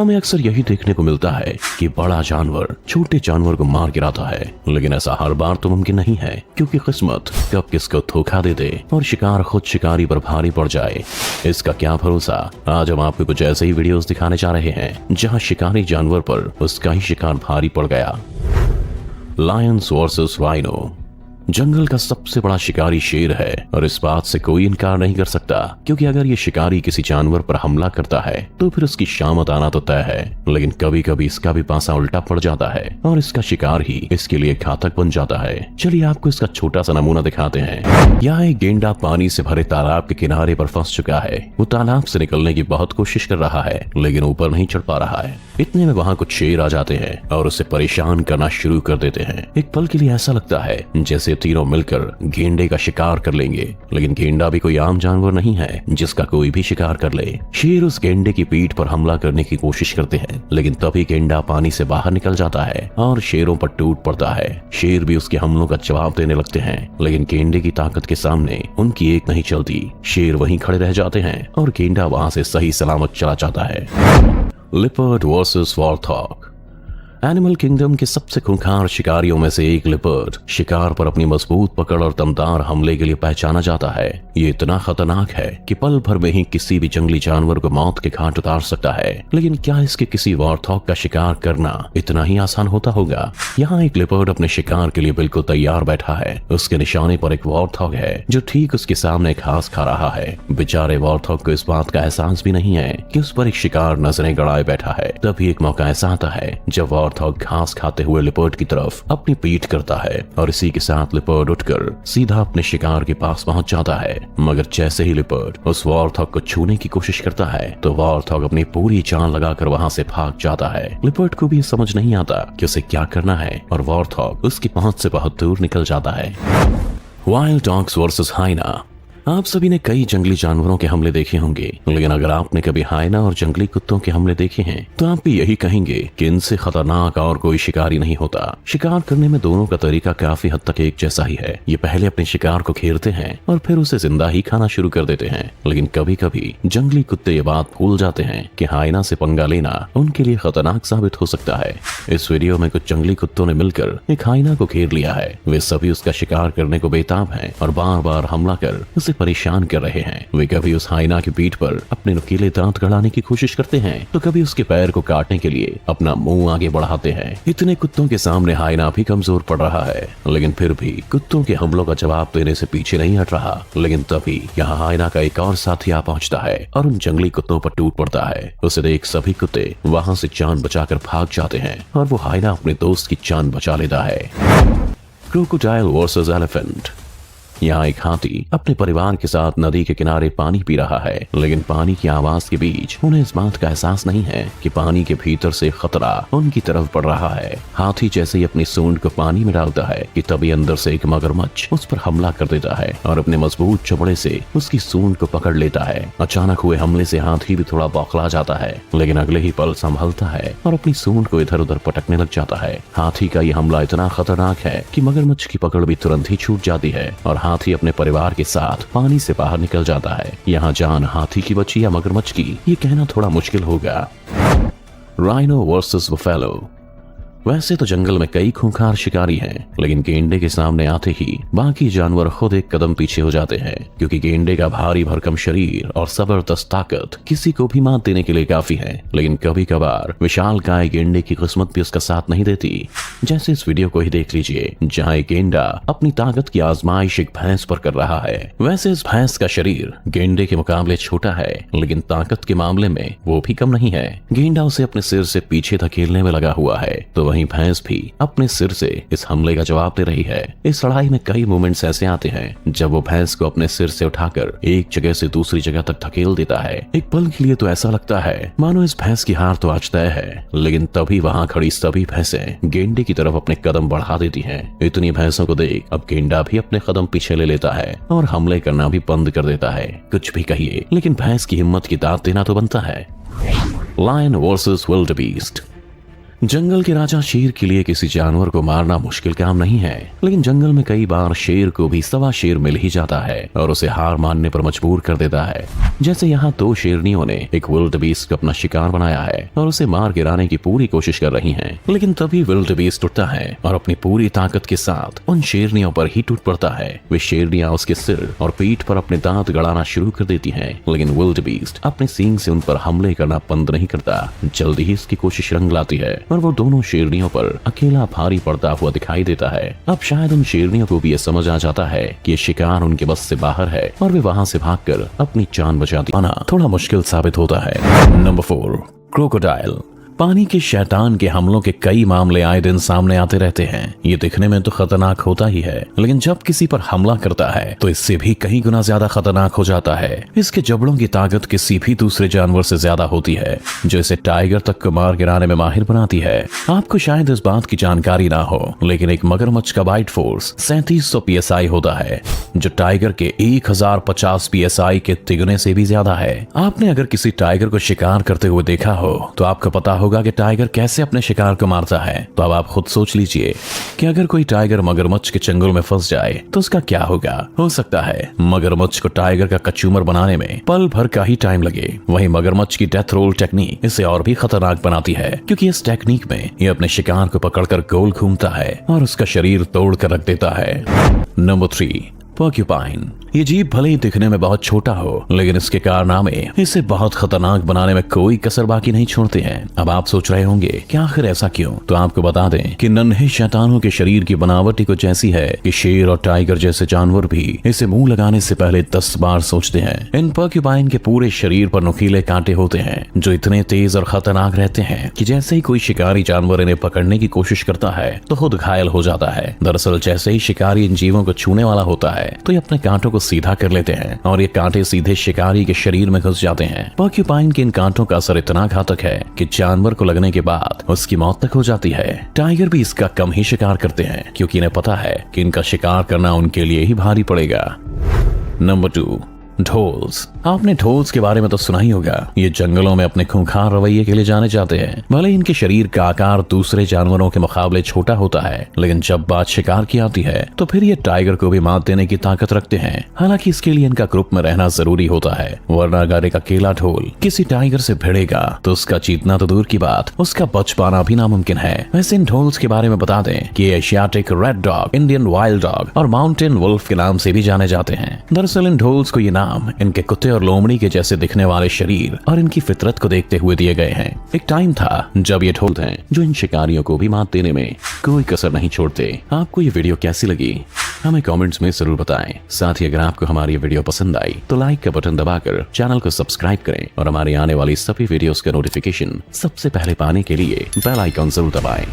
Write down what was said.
हमें अक्सर यही देखने को मिलता है कि बड़ा जानवर छोटे जानवर को मार गिराता है, लेकिन ऐसा हर बार तो मुमकिन नहीं है, क्योंकि किस्मत कब किसको धोखा दे दे और शिकार खुद शिकारी पर भारी पड़ जाए, इसका क्या भरोसा। आज हम आपको कुछ ऐसे ही वीडियोस दिखाने जा रहे हैं जहां शिकारी जानवर पर उसका ही शिकार भारी पड़ गया। Lions versus rhino. जंगल का सबसे बड़ा शिकारी शेर है और इस बात से कोई इनकार नहीं कर सकता, क्योंकि अगर ये शिकारी किसी जानवर पर हमला करता है तो फिर उसकी शामत आना तो तय है, लेकिन कभी कभी इसका भी पासा उल्टा पड़ जाता है और इसका शिकार ही इसके लिए घातक बन जाता है। चलिए आपको इसका छोटा सा नमूना दिखाते हैं। यहाँ एक गेंडा पानी से भरे तालाब के किनारे पर फंस चुका है। वो तालाब से निकलने की बहुत कोशिश कर रहा है, लेकिन ऊपर नहीं चढ़ पा रहा है। इतने में वहाँ कुछ शेर आ जाते हैं और उसे परेशान करना शुरू कर देते हैं। एक पल के लिए ऐसा लगता है जैसे तीनों मिलकर गेंडे का शिकार कर लेंगे, लेकिन गेंडा भी कोई आम जानवर नहीं है जिसका कोई भी शिकार कर ले। शेर उस गेंडे की पीठ पर हमला करने की कोशिश करते हैं, लेकिन तभी गेंडा पानी से बाहर निकल जाता है और शेरों पर टूट पड़ता है। शेर भी उसके हमलों का जवाब देने लगते हैं, लेकिन गेंडे की ताकत के सामने उनकी एक नहीं चलती। शेर वहीं खड़े रह जाते हैं और गेंडा वहां से सही सलामत चला जाता है। Leopard versus warthog. Animal kingdom के सबसे खूंखार शिकारियों में से एक लिपर्ड शिकार पर अपनी मजबूत पकड़ और दमदार हमले के लिए पहचाना जाता है। ये इतना खतरनाक है कि पल भर में ही किसी भी जंगली जानवर को मौत के घाट उतार सकता है। लेकिन क्या इसके किसी वॉर्थॉग का शिकार करना इतना ही आसान होता होगा? यहाँ एक लिपर्ड अपने शिकार के लिए बिल्कुल तैयार बैठा है। उसके निशाने पर एक वॉर्थॉग है जो ठीक उसके सामने घास खा रहा है। बेचारे वॉर्थॉग को इस बात का एहसास भी नहीं है कि उस पर एक शिकार नजरें गड़ाए बैठा है। तभी एक मौका ऐसा आता है जब वॉर्थॉग घास खाते हुए लिपर्ड की तरफ अपनी पीठ करता है और इसी के साथ लिपर्ड उठकर सीधा अपने शिकार के पास पहुंच जाता है। मगर जैसे ही लिपर्ड उस वॉर्थॉग को छूने की कोशिश करता है तो वॉर्थॉग अपनी पूरी जान लगाकर वहां से भाग जाता है। लिपर्ड को भी समझ नहीं आता कि उसे क्या करना है और वॉर्थॉग उसकी पहुंच से बहुत दूर निकल जाता है। Wild dogs versus hyena. आप सभी ने कई जंगली जानवरों के हमले देखे होंगे, लेकिन अगर आपने कभी हाइना और जंगली कुत्तों के हमले देखे हैं तो आप भी यही कहेंगे कि इनसे खतरनाक और कोई शिकारी नहीं होता। शिकार करने में दोनों का तरीका काफी हद तक एक जैसा ही है। ये पहले अपने शिकार को घेरते हैं और फिर उसे जिंदा ही खाना शुरू कर देते हैं। लेकिन कभी कभी जंगली कुत्ते ये बात भूल जाते हैं कि हाइना से पंगा लेना उनके लिए खतरनाक साबित हो सकता है। इस वीडियो में कुछ जंगली कुत्तों ने मिलकर एक हाइना को घेर लिया है। वे सभी उसका शिकार करने को बेताब हैं और बार बार हमला कर उसे परेशान कर रहे हैं। वे कभी उस हाइना की पीठ पर अपने नुकीले दांत गड़ाने की कोशिश करते हैं तो कभी उसके पैर को काटने के लिए अपना मुंह आगे बढ़ाते हैं। इतने कुत्तों के सामने हाइना भी कमजोर पड़ रहा है, लेकिन फिर भी कुत्तों के हमलों का जवाब देने से पीछे नहीं हट रहा। लेकिन तभी यहाँ हाइना का एक और साथी आ पहुंचता है और उन जंगली कुत्तों पर टूट पड़ता है। उसे देख सभी कुत्ते वहां से जान बचाकर भाग जाते हैं और वो हाइना अपने दोस्त की जान बचा लेता है। Crocodile versus elephant. यहाँ एक हाथी अपने परिवार के साथ नदी के किनारे पानी पी रहा है, लेकिन पानी की आवाज के बीच उन्हें इस बात का एहसास नहीं है कि पानी के भीतर से खतरा उनकी तरफ बढ़ रहा है। हाथी जैसे ही अपनी सूंड को पानी में डालता है कि तभी अंदर से एक मगरमच्छ उस पर हमला कर देता है और अपने मजबूत चमड़े से उसकी सूंड को पकड़ लेता है। अचानक हुए हमले से हाथी भी थोड़ा बौखला जाता है, लेकिन अगले ही पल संभलता है और अपनी सूंड को इधर उधर पटकने लग जाता है। हाथी का यह हमला इतना खतरनाक है कि मगरमच्छ की पकड़ भी तुरंत ही छूट जाती है और हाथी अपने परिवार के साथ पानी से बाहर निकल जाता है। यहाँ जान हाथी की बची या मगरमच्छ की, ये कहना थोड़ा मुश्किल होगा। Rhino versus buffalo. वैसे तो जंगल में कई खूंखार शिकारी हैं, लेकिन गेंडे के सामने आते ही बाकी जानवर खुद एक कदम पीछे हो जाते हैं, क्योंकि गेंडे का भारी भरकम शरीर और जबरदस्त ताकत किसी को भी मात देने के लिए काफी है। लेकिन कभी कभार विशाल गाय गेंडे की किस्मत भी उसका साथ नहीं देती। जैसे इस वीडियो को ही देख लीजिए, जहाँ एक गेंडा अपनी ताकत की आजमाइश एक भैंस पर कर रहा है। वैसे इस भैंस का शरीर गेंडे के मुकाबले छोटा है, लेकिन ताकत के मामले में वो भी कम नहीं है। गेंडा उसे अपने सिर से पीछे धकेलने में लगा हुआ है, तो वहीं भैंस भी अपने सिर से इस हमले का जवाब दे रही है। इस लड़ाई में कई मोमेंट्स ऐसे आते हैं जब वो भैंस को अपने सिर से उठाकर एक जगह से दूसरी जगह तक धकेल देता है। एक पल के लिए तो ऐसा लगता है मानो इस भैंस की हार तो आज तय है, लेकिन तभी वहाँ खड़ी सभी भैंसें गेंडे की तरफ अपने कदम बढ़ा देती हैं। इतनी भैंसों को देख अब गेंडा भी अपने कदम पीछे ले लेता है और हमले करना भी बंद कर देता है। कुछ भी कहिए, लेकिन भैंस की हिम्मत की दाद देना तो बनता है। Lion versus विल्डबीस्ट। जंगल के राजा शेर के लिए किसी जानवर को मारना मुश्किल काम नहीं है, लेकिन जंगल में कई बार शेर को भी सवा शेर मिल ही जाता है और उसे हार मानने पर मजबूर कर देता है। जैसे यहाँ 2 शेरनियों ने एक विल्ड बीस्ट को अपना शिकार बनाया है और उसे मार गिराने की पूरी कोशिश कर रही हैं, लेकिन तभी विल्ड बीस्ट उठता है और अपनी पूरी ताकत के साथ उन शेरनियों पर ही टूट पड़ता है। वे शेरनियां उसके सिर और पीठ पर अपने दांत गड़ाना शुरू कर देती हैं, लेकिन विल्ड बीस्ट अपने सींग से उन पर हमले करना बंद नहीं करता। जल्दी ही इसकी कोशिश रंग लाती है और वो दोनों शेरनियों पर अकेला भारी पड़ता हुआ दिखाई देता है। अब शायद उन शेरनियों को भी ये समझ आ जाता है कि ये शिकार उनके बस से बाहर है और वे वहां से भागकर अपनी जान बचाती आना थोड़ा मुश्किल साबित होता है। Number 4, crocodile. पानी के शैतान के हमलों के कई मामले आए दिन सामने आते रहते हैं। ये दिखने में तो खतरनाक होता ही है, लेकिन जब किसी पर हमला करता है तो इससे भी कई गुना ज्यादा खतरनाक हो जाता है। इसके जबड़ों की ताकत किसी भी दूसरे जानवर से ज्यादा होती है, जो इसे टाइगर तक को मार गिराने में माहिर बनाती है। आपको शायद इस बात की जानकारी ना हो, लेकिन एक मगरमच्छ का बाइट फोर्स 3700 PSI होता है, जो टाइगर के 1050 PSI के तिगुने से भी ज्यादा है। आपने अगर किसी टाइगर को शिकार करते हुए देखा हो तो आपको पता होगा कि टाइगर कैसे अपने शिकार को मारता है। तो अब आप खुद सोच लीजिए कि अगर कोई टाइगर मगरमच्छ के चंगुल में फंस जाए तो उसका क्या होगा। हो सकता है मगरमच्छ को टाइगर का कचूमर बनाने में पल भर का ही टाइम लगे। वहीं मगरमच्छ की डेथ रोल टेक्निक इसे और भी खतरनाक बनाती है, क्योंकि इस टेक्निक में ये अपने शिकार को पकड़कर गोल घूमता है और उसका शरीर तोड़ कर रख देता है। Number 3, porcupine. ये जीव भले ही दिखने में बहुत छोटा हो, लेकिन इसके कारनामे इसे बहुत खतरनाक बनाने में कोई कसर बाकी नहीं छोड़ते हैं। अब आप सोच रहे होंगे कि आखिर ऐसा क्यों? तो आपको बता दें कि नन्हे शैतानों के शरीर की बनावट ही कुछ ऐसी है कि शेर और टाइगर जैसे जानवर भी इसे मुंह लगाने से पहले 10 बार सोचते हैं। इन पोर्क्यूपाइन के पूरे शरीर पर नुकीले कांटे होते हैं, जो इतने तेज और खतरनाक रहते हैं कि जैसे ही कोई शिकारी जानवर इन्हें पकड़ने की कोशिश करता है तो खुद घायल हो जाता है। दरअसल जैसे ही शिकारी इन जीवों को छूने वाला होता है तो ये अपने कांटों को सीधा कर लेते हैं और ये कांटे सीधे शिकारी के शरीर में घुस जाते हैं। पोर्क्यूपाइन के इन कांटों का असर इतना घातक है कि जानवर को लगने के बाद उसकी मौत तक हो जाती है। टाइगर भी इसका कम ही शिकार करते हैं, क्योंकि इन्हें पता है कि इनका शिकार करना उनके लिए ही भारी पड़ेगा। नंबर 2, ढोल्स। आपने ढोल्स के बारे में तो सुना ही होगा। ये जंगलों में अपने खूंखार रवैये के लिए जाने जाते हैं। भले इनके शरीर का आकार दूसरे जानवरों के मुकाबले छोटा होता है, लेकिन जब बात शिकार की आती है तो फिर ये टाइगर को भी मात देने की ताकत रखते हैं। हालांकि इसके लिए इनका ग्रुप में रहना जरूरी होता है, वरना अगर एक अकेला ढोल किसी टाइगर से भिड़ेगा तो उसका जीतना तो दूर की बात, उसका बच पाना भी नामुमकिन है। वैसे इन ढोल्स के बारे में बता दें कि Asiatic red dog, Indian wild dog और माउंटेन वुल्फ के नाम से भी जाने जाते हैं। दरअसल इन ढोल्स को ये नाम इनके कुत्ते और लोमड़ी के जैसे दिखने वाले शरीर और इनकी फितरत को देखते हुए दिए गए हैं। एक टाइम था जब ये ढोल हैं जो इन शिकारियों को भी मात देने में कोई कसर नहीं छोड़ते। आपको ये वीडियो कैसी लगी हमें कमेंट्स में जरूर बताएं। साथ ही अगर आपको हमारी वीडियो पसंद आई तो लाइक का बटन दबाकर चैनल को सब्सक्राइब करें और हमारी आने वाली सभी वीडियोस का नोटिफिकेशन सबसे पहले पाने के लिए बेल आइकॉन जरूर दबाएं।